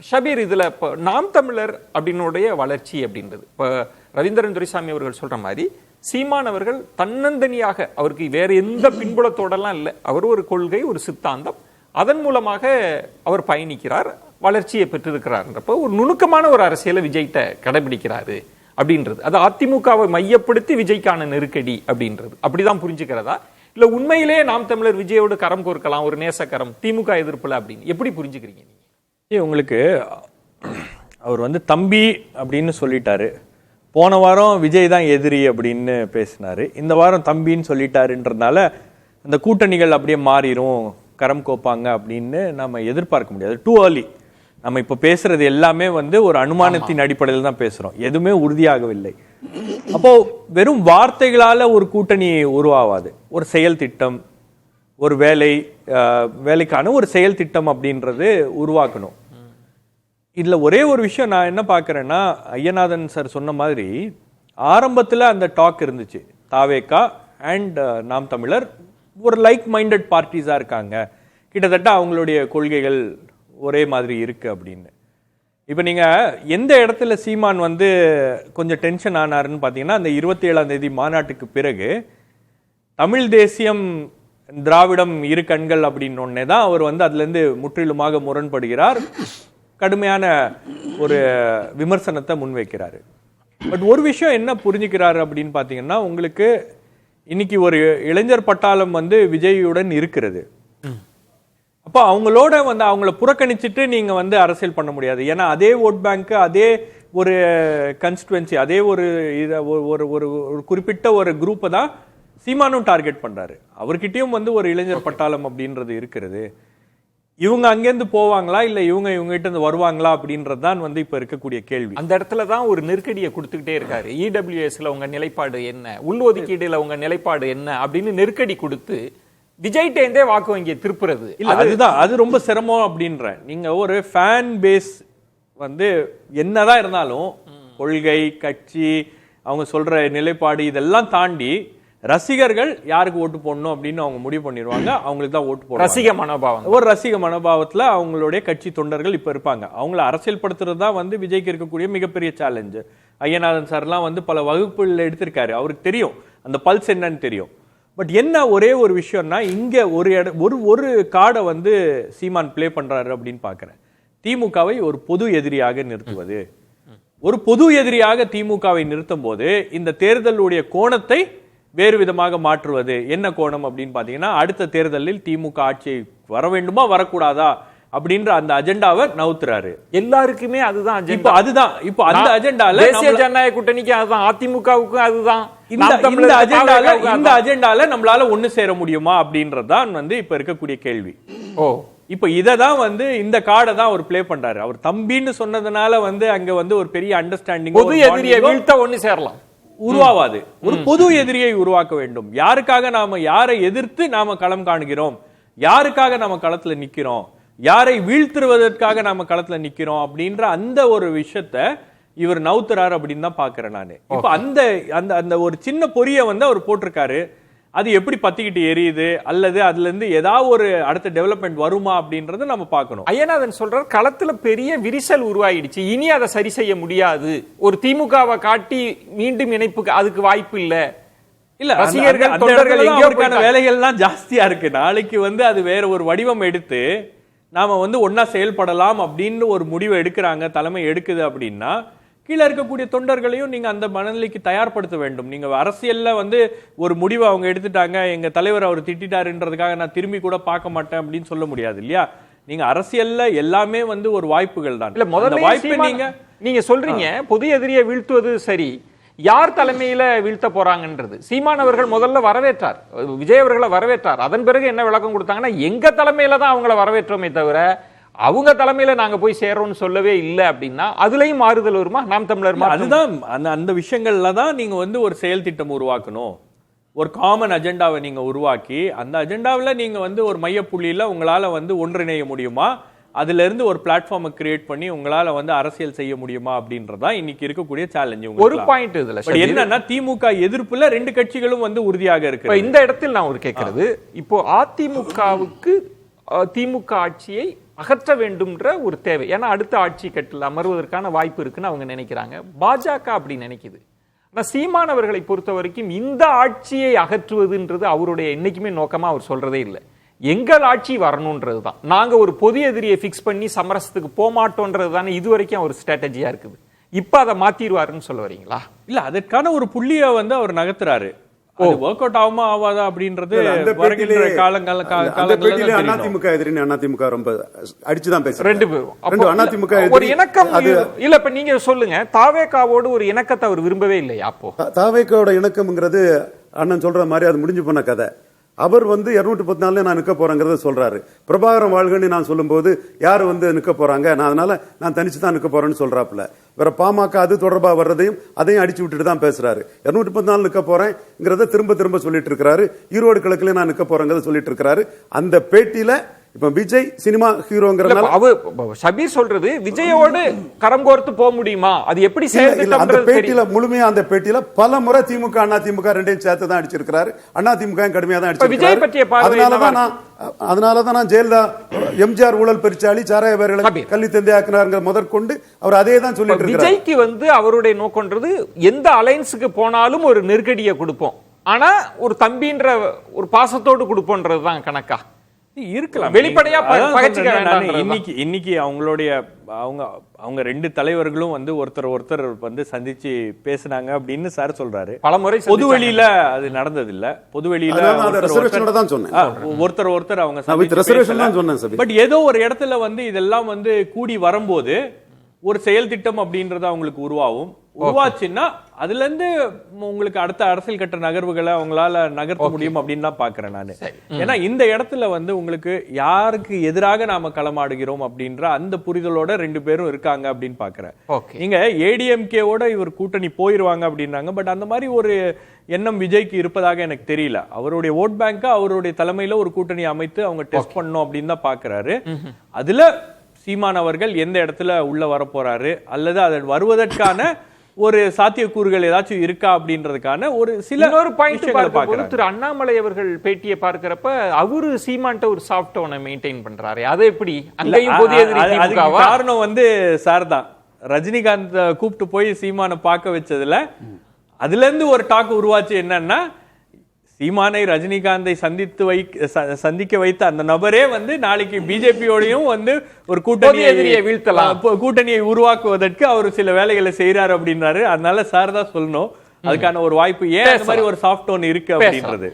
ஷபீர், இதுல இப்போ நாம் தமிழர் அப்படின்னுடைய வளர்ச்சி அப்படின்றது இப்போ ரவீந்திரன் துரைசாமி அவர்கள் சொல்ற மாதிரி சீமான் அவர்கள் தன்னந்தனியாக, அவருக்கு வேற எந்த பின்புலத்தோடலாம் இல்லை, அவர் ஒரு கொள்கை, ஒரு சித்தாந்தம், அதன் மூலமாக அவர் பயணிக்கிறார், வளர்ச்சியை பெற்றிருக்கிறார்ன்றப்போ ஒரு நுணுக்கமான ஒரு அரசியலை விஜய்கிட்ட கடைபிடிக்கிறாரு அப்படின்றது. அது அதிமுகவை மையப்படுத்தி விஜய்க்கான நெருக்கடி அப்படின்றது அப்படிதான் புரிஞ்சுக்கிறதா, இல்ல உண்மையிலேயே நாம் தமிழர் விஜயோடு கரம் கோர்க்கலாம், ஒரு நேசக்கரம் திமுக எதிர்ப்புல அப்படின்னு எப்படி புரிஞ்சுக்கிறீங்க நீங்க? உங்களுக்கு அவர் வந்து தம்பி அப்படின்னு சொல்லிட்டாரு, போன வாரம் விஜய் தான் எதிரி அப்படின்னு பேசினாரு, இந்த வாரம் தம்பின்னு சொல்லிட்டாருன்றதுனால அந்த கூட்டணிகள் அப்படியே மாறிடும், கரம் கோப்பாங்க அப்படின்னு நம்ம எதிர்பார்க்க முடியாது. Too early. நம்ம இப்ப பேசுறது எல்லாமே வந்து ஒரு அனுமானத்தின் அடிப்படையில் தான் பேசுறோம், எதுவுமே உறுதியாகவில்லை. அப்போ வெறும் வார்த்தைகளால ஒரு கூட்டணி உருவாவாது. ஒரு செயல் திட்டம், ஒரு வேலைக்கான ஒரு செயல் திட்டம் அப்படின்றது உருவாக்கணும். இதுல ஒரே ஒரு விஷயம் நான் என்ன பாக்குறேன்னா, ஐயநாதன் சார் சொன்ன மாதிரி ஆரம்பத்துல அந்த டாக் இருந்துச்சு, தாவேகா அண்ட் நாம் தமிழர் ஒரு லைக் மைண்டட் பார்ட்டிஸா இருக்காங்க, கிட்டத்தட்ட அவங்களுடைய கொள்கைகள் ஒரே மாதிரி இருக்கு அப்படின்னு. இப்ப நீங்க எந்த இடத்துல சீமான் வந்து கொஞ்சம் டென்ஷன் ஆனாருன்னு பாத்தீங்கன்னா, அந்த 27ஆம் தேதி மாநாட்டுக்கு பிறகு தமிழ் தேசியம் திராவிடம் இரு கண்கள் அப்படின்னு ஒன்னே தான் அவர் வந்து அதுல இருந்து முற்றிலுமாக முரண்படுகிறார், கடுமையான ஒரு விமர்சனத்தை முன்வைக்கிறாரு. பட் ஒரு விஷயம் என்ன புரிஞ்சுக்கிறாரு அப்படின்னு பாத்தீங்கன்னா, உங்களுக்கு இன்னைக்கு ஒரு இளைஞர் பட்டாளம் வந்து விஜயுடன் இருக்கிறது. அப்போ அவங்களோட வந்து அவங்கள புறக்கணிச்சுட்டு நீங்க வந்து அரசியல் பண்ண முடியாது. ஏன்னா அதே ஓட் பேங்க், அதே ஒரு கன்ஸ்டிடுவன்சி, அதே ஒரு குறிப்பிட்ட ஒரு குரூப்பை தான் சீமானும் டார்கெட் பண்றாரு. அவர்கிட்டயும் வந்து ஒரு இளைஞர் பட்டாளம் அப்படின்றது இருக்கிறது. இவங்க அங்கேருந்து போவாங்களா இல்ல இவங்க கிட்ட இருந்து வருவாங்களா அப்படின்றது தான் வந்து இப்ப இருக்கக்கூடிய கேள்வி. அந்த இடத்துல தான் ஒரு நெருக்கடியை கொடுத்துக்கிட்டே இருக்காரு. இடபிள்யூஎஸ்ல உங்க நிலைப்பாடு என்ன, உள்ஒதுக்கீடுல உங்க நிலைப்பாடு என்ன அப்படின்னு நெருக்கடி கொடுத்து விஜய்டே வாக்கு வங்கியை திருப்புறது. இல்ல அதுதான், அது ரொம்ப சிரமம் அப்படின்ற. நீங்க ஒரு ஃபேன் பேஸ் வந்து என்னதான் இருந்தாலும் கொள்கை, கட்சி, அவங்க சொல்ற நிலைப்பாடு இதெல்லாம் தாண்டி ரசிகர்கள் யாருக்கு ஓட்டு போடணும் அப்படின்னு அவங்க முடிவு பண்ணிடுவாங்க, அவங்களுக்கு தான் ஓட்டு போடுவாங்க. ரசிக மனோபாவம், ஒரு ரசிக மனோபாவத்துல அவங்களுடைய கட்சி தொண்டர்கள் இப்ப இருப்பாங்க. அவங்களை அரசியல் படுத்துறது தான் வந்து விஜய்க்கு இருக்கக்கூடிய மிகப்பெரிய சேலஞ்சு. ஐயநாதன் சார்லாம் வந்து பல வகுப்புகள் எடுத்திருக்காரு, அவருக்கு தெரியும் அந்த பல்ஸ் என்னன்னு தெரியும். பட் என்ன ஒரே ஒரு விஷயம்னா, இங்க ஒரு கார்டை வந்து சீமான் பிளே பண்றாரு அப்படின்னு பாக்குறேன். திமுகவை ஒரு பொது எதிரியாக நிறுத்துவது. ஒரு பொது எதிரியாக திமுகவை நிறுத்தும் போது இந்த தேர்தலுடைய கோணத்தை வேறு விதமாக மாற்றுவது. என்ன கோணம் அப்படின்னு பாத்தீங்கன்னா, அடுத்த தேர்தலில் திமுக ஆட்சி வர வேண்டுமா வரக்கூடாதா அப்படின்ற அந்த அஜெண்டாவை நவுத்துறாரு. எல்லாருக்குமே அதுதான் அஜெண்டா. அதுதான் இப்போ அந்த அஜெண்டால தேசிய ஜனநாயக கூட்டணிக்கு அதுதான், அதிமுகவுக்கும் அதுதான். இந்த அஜெண்டால நம்மளால ஒண்ணு சேர முடியுமா அப்படின்றதுதான் வந்து இப்ப இருக்கக்கூடிய கேள்வி. இப்ப இததான் வந்து இந்த கார்டை தான் அவர் பிளே பண்றாரு. அவர் தம்பின்னு சொன்னதுனால வந்து அங்க வந்து ஒரு பெரிய அண்டர்ஸ்டாண்டிங், பொது எதிரியை வீழ்த்த ஒண்ணு சேரலாம் உருவாவாது. ஒரு பொது எதிரியை உருவாக்க வேண்டும். யாருக்காக நாம யாரை எதிர்த்து நாம களம் காணுகிறோம், யாருக்காக நாம களத்துல நிக்கிறோம், யாரை வீழ்த்துவதற்காக நாம களத்துல நிக்கிறோம் அப்படின்ற அந்த ஒரு விஷயத்த இவர் நவுத்துறாரு அப்படின்னு தான் பாக்குறேன் நானு. இப்ப அந்த அந்த ஒரு சின்ன பொரிய வந்து அவர் போட்டிருக்காரு. அது எப்படி பத்திக்கிட்டு எரியுது, அல்லது அதுல இருந்து ஏதாவது ஒரு அடுத்த டெவலப்மெண்ட் வருமா அப்படின்றத நம்ம பார்க்கணும். ஐயநாதன் சொல்றார், களத்துல பெரிய விரிசல் உருவாயிடுச்சு, இனி அதை சரி செய்ய முடியாது, ஒரு திமுகவை காட்டி மீண்டும் இணைப்புக்கு அதுக்கு வாய்ப்பு இல்ல. இல்ல ரசிகர்கள் தொண்டர்களுக்கான வேலைகள்லாம் ஜாஸ்தியா இருக்கு. நாளைக்கு வந்து அது வேற ஒரு வடிவம் எடுத்து நாம வந்து ஒன்னா செயல்படலாம் அப்படின்னு ஒரு முடிவை எடுக்கிறாங்க, தலைமை எடுக்குது அப்படின்னா கீழே இருக்கக்கூடிய தொண்டர்களையும் நீங்க அந்த மனநிலைக்கு தயார்படுத்த வேண்டும். நீங்க அரசியல்ல வந்து ஒரு முடிவை அவங்க எடுத்துட்டாங்க, எங்க தலைவர் அவர் திட்டாருன்றதுக்காக நான் திரும்பி கூட பார்க்க மாட்டேன் அப்படின்னு சொல்ல முடியாது இல்லையா? நீங்க அரசியல்ல எல்லாமே வந்து ஒரு வாய்ப்புகள் தான். இல்ல முதல்ல வாய்ப்பு நீங்க சொல்றீங்க பொது எதிரியை வீழ்த்துவது சரி, யார் தலைமையில வீழ்த்த போறாங்கன்றது சீமான் அவர்கள் முதல்ல வரவேற்றார், விஜய் அவர்களை வரவேற்றார். அதன் பிறகு என்ன விளக்கம் கொடுத்தாங்கன்னா, எங்க தலைமையில தான் அவங்கள வரவேற்றோமே தவிர அவங்க தலைமையில நாங்க போய் சேர்றோம்னு சொல்லவே இல்லை அப்படின்னா அதுலயும் மாறுதல் வருமா? நாம் தமிழர் அதுதான் அந்த விஷயங்கள்ல தான் நீங்க வந்து ஒரு செயல் திட்டம் உருவாக்கணும், ஒரு காமன் அஜெண்டாவை நீங்க உருவாக்கி அந்த அஜெண்டாவில் நீங்க வந்து ஒரு மையப்புள்ளியில உங்களால வந்து ஒன்றிணைய முடியுமா, அதுல இருந்து ஒரு பிளாட்ஃபார்மை கிரியேட் பண்ணி உங்களால வந்து அரசியல் செய்ய முடியுமா அப்படின்றதா இன்னைக்கு இருக்கக்கூடிய சேலஞ்ச். ஒரு பாயிண்ட் இதுல என்னன்னா, திமுக எதிர்ப்புல ரெண்டு கட்சிகளும் வந்து உறுதியாக இருக்கு. இந்த இடத்தில் நான் ஒரு கேட்கறது, இப்போ அதிமுகவுக்கு திமுக ஆட்சியை அகற்ற வேண்டும்ன்ற ஒரு தேவை. ஏன்னா அடுத்த ஆட்சி கட்டில் அமர்வதற்கான வாய்ப்பு இருக்குன்னு அவங்க நினைக்கிறாங்க. பாஜக அப்படி நினைக்குது. ஆனா சீமானவர்களை பொறுத்த வரைக்கும் இந்த ஆட்சியை அகற்றுவதுன்றது அவருடைய என்னைக்குமே நோக்கமா அவர் சொல்றதே இல்லை. எங்கள் ஆட்சி வரணும்ன்றது தான். நாங்க ஒரு பொது எதிரியை பிக்ஸ் பண்ணி சமரசத்துக்கு போமாட்டோன்றது தானே இது வரைக்கும் ஒரு ஸ்ட்ராட்டஜியா இருக்குது. இப்ப அதை மாத்திடுவாருன்னு சொல்ல வரீங்களா? இல்ல, அதற்கான ஒரு புள்ளிய வந்து அவர் நகர்த்துறாரு. ஒர்க் அவுட் ஆகுமா ஆவாதா அப்படின்றது வருகின்ற காலங்கள்ல அதிமுக எதிரின்னு அதிமுக ரொம்ப அடிச்சுதான் பேசுறாங்க. ரெண்டு பேரும் அதிமுக ஒரு இணக்கம் இல்ல. இப்ப நீங்க சொல்லுங்க, தாவேகாவோடு ஒரு இணக்கத்தை அவர் விரும்பவே இல்லையா? அப்போ தாவேகாவோட இணக்கம்ங்கிறது அண்ணன் சொல்ற மாதிரி அது முடிஞ்சு போன கதை. அவர் வந்து 214 நான் நிற்க போறேங்கிறத சொல்றாரு. பிரபாகரன் வாழ்கன்னு நான் சொல்லும்போது யாரு வந்து நிற்க போறாங்க, நான் அதனால நான் தனிச்சு தான் நிற்க போறேன்னு சொல்றாப்புல. வேற பாமக அது தொடர்பா வர்றதையும் அதையும் அடிச்சு விட்டுட்டு தான் பேசுறாரு. 214 நிற்க போறேங்கிறத திரும்ப திரும்ப சொல்லிட்டு இருக்காரு. ஈரோடு கிழக்குல நான் நிற்க போறேங்கிறத சொல்லிட்டு இருக்காரு. அந்த பேட்டியில இப்ப விஜய் சினிமா ஹீரோங்கிறனால ஷபீர் சொல்றது விஜயோடு கரம் கோர்த்து போக முடியுமா? அது எப்படி அந்த பேட்டியில முழுமையா அந்த பேட்டியில பல முறை திமுக அதிமுக ரெண்டையும் சேர்த்து தான் அடிச்சிருக்காரு. அதிமுக கடுமையா தான் அடிச்சிருக்காரு. அதனாலதான் நான் ஜெயலலிதா எம்ஜிஆர் ஊழல் பெருச்சாளி சாராய வேர்களை கல்வி தந்தையாக்குனாருங்கிற முதற்கொண்டு அவர் அதே தான் சொல்லிட்டு இருக்காரு. விஜய்க்கு வந்து அவருடைய நோக்கம்ன்றது எந்த அலைன்ஸுக்கு போனாலும் ஒரு நெருக்கடியை கொடுப்போம், ஆனா ஒரு தம்பின்ற ஒரு பாசத்தோடு கொடுப்போம்ன்றதுதான் கணக்கா இருக்கலாம். வெளிப்படையா இன்னைக்கு அவங்களுடைய அவங்க ரெண்டு தலைவர்களும் வந்து ஒருத்தர் வந்து சந்திச்சு பேசினாங்க அப்படின்னு சார் சொல்றாரு. பலமுறை பொதுவெளியில அது நடந்தது இல்ல. பொதுவெளியில ஒருத்தர் அவங்க பட் ஏதோ ஒரு இடத்துல வந்து இதெல்லாம் வந்து கூடி வரும்போது ஒரு செயல் திட்டம் அப்படின்றது அவங்களுக்கு உருவாச்சுன்னா அதுல இருந்து உங்களுக்கு அடுத்த அரசியல் கட்ட நகர்வுகளை அவங்களால நகர்த்த முடியும் அப்படின்னு தான் பாக்குறேன் நானு. ஏன்னா இந்த இடத்துல வந்து உங்களுக்கு யாருக்கு எதிராக நாம களமாடுகிறோம் அப்படின்ற அந்த புரிதலோட ரெண்டு பேரும் இருக்காங்க அப்படின்னு பாக்குறேன். நீங்க ஏடிஎம்கேவோட இவர் கூட்டணி போயிருவாங்க அப்படின்னாங்க. பட் அந்த மாதிரி ஒரு எண்ணம் விஜய்க்கு இருப்பதாக எனக்கு தெரியல. அவருடைய ஓட் பேங்க அவருடைய தலைமையில ஒரு கூட்டணி அமைத்து அவங்க டெஸ்ட் பண்ணணும் அப்படின்னு தான் பாக்குறாரு. அதுல சீமான் அவர்கள் எந்த இடத்துல உள்ள வர போறாரு அல்லது அதை வருவதற்கான ஒரு சாத்தியக்கூறுகள் ஏதாச்சும் இருக்கா அப்படின்றதுக்கான ஒரு சில ஒரு பாயிண்ட் திரு அண்ணாமலை அவர்கள் பேட்டியை பார்க்கிறப்ப அவரு சீமான்ட்ட ஒரு சாஃப்ட் டோனை மெயின்டைன் பண்றாரு. அது எப்படி? காரணம் வந்து சார் தான் ரஜினிகாந்த் கூப்பிட்டு போய் சீமானை பார்க்க வச்சதுல அதுல இருந்து ஒரு டாக் உருவாச்சு. என்னன்னா சீமானை ரஜினிகாந்தை சந்திக்க வைத்த அந்த நபரே வந்து நாளைக்கு பிஜேபியோடையும் வந்து ஒரு கூட்டணியை உருவாக்குவதற்கு அவர் சில வேலைகளை செய்யறாரு அப்படின்றாரு. அதனால சார் தான் சொல்லணும் அதுக்கான ஒரு வாய்ப்பு ஏன் அந்த மாதிரி ஒரு சாஃப்ட் டோன் இருக்கு அப்படின்றது.